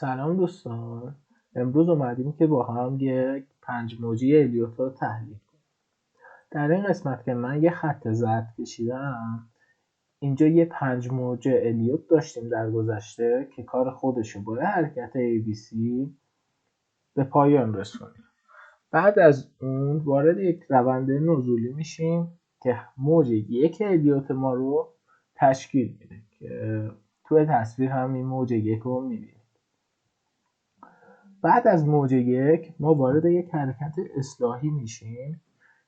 سلام دوستان. امروز اومدیم که با هم یک 5 موجی الیوت رو تحلیل کنیم. در این قسمت که من یه خط زرد کشیدم، اینجا یه 5 موج الیوت داشتیم در گذشته که کار خودشو با حرکت ABC به پایان رسونیم. بعد از اون وارد یک روند نزولی میشیم که موج یک الیوت ما رو تشکیل میده که توی تصویر هم این موج یک رو میبینیم. بعد از موج یک ما وارد یک حرکت اصلاحی میشیم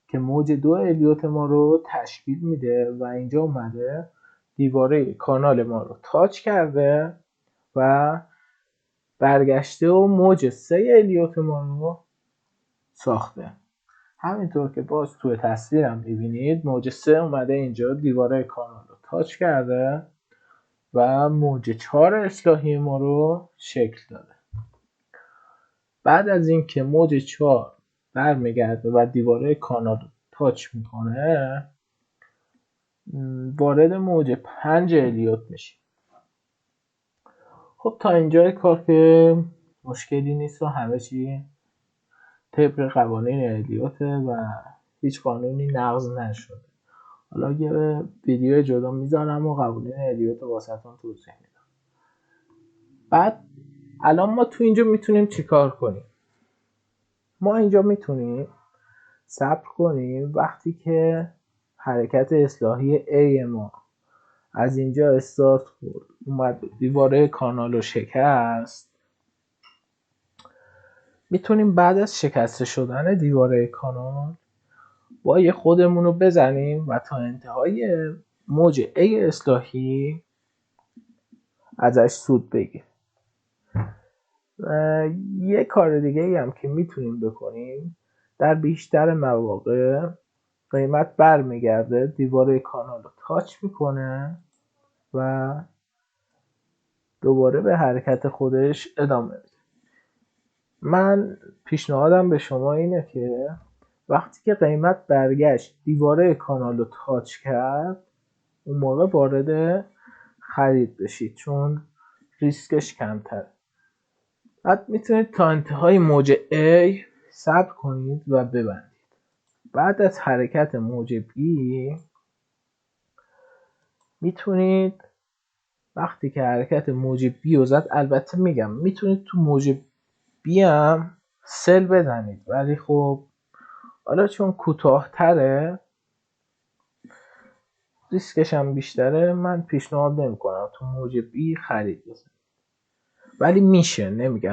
که موج دو الیوت ما رو تشکیل میده و اینجا اومده دیواره کانال ما رو تاچ کرده و برگشته و موج سه الیوت ما رو ساخته. همینطور که باز توی تصویرم میبینید موج سه اومده اینجا دیواره کانال رو تاچ کرده و موج 4 اصلاحی ما رو شکل داده. بعد از اینکه موج 4 برمیگرده و دیواره کانال رو تاچ میکنه، وارد موج 5 الیوت میشه. خب تا اینجای کار که مشکلی نیست و همه چی طبق قوانین الیوته و هیچ قانونی نقض نشده. حالا یه ویدیو جدا میذارم و قوانین الیوت رو واسهتون توضیح میدم. بعد الان ما تو اینجا میتونیم چیکار کنیم؟ ما اینجا میتونیم صبر کنیم وقتی که حرکت اصلاحی A ما از اینجا استارت خورد اومد دیواره کانال رو شکست، میتونیم بعد از شکسته شدن دیواره کانال با خودمون رو بزنیم و تا انتهای موج A اصلاحی ازش سود بگیریم. یه کار دیگه ای هم که میتونیم بکنیم، در بیشتر مواقع قیمت برمیگرده دیواره کانال رو تاچ میکنه و دوباره به حرکت خودش ادامه میده. من پیشنهادم به شما اینه که وقتی که قیمت برگشت دیواره کانال رو تاچ کرد، اون موقع وارد خرید بشید چون ریسکش کمتره. بعد میتونید تا انتهای موج A صبر کنید و ببندید. بعد از حرکت موج B میتونید وقتی که حرکت موج B رو زد، البته میگم میتونید تو موج B هم سل بزنید، ولی خب حالا چون کوتاه‌تره ریسکش هم بیشتره، من پیشنهاد نمیکنم تو موج B خرید بزنید، ولی میشه، نمیگم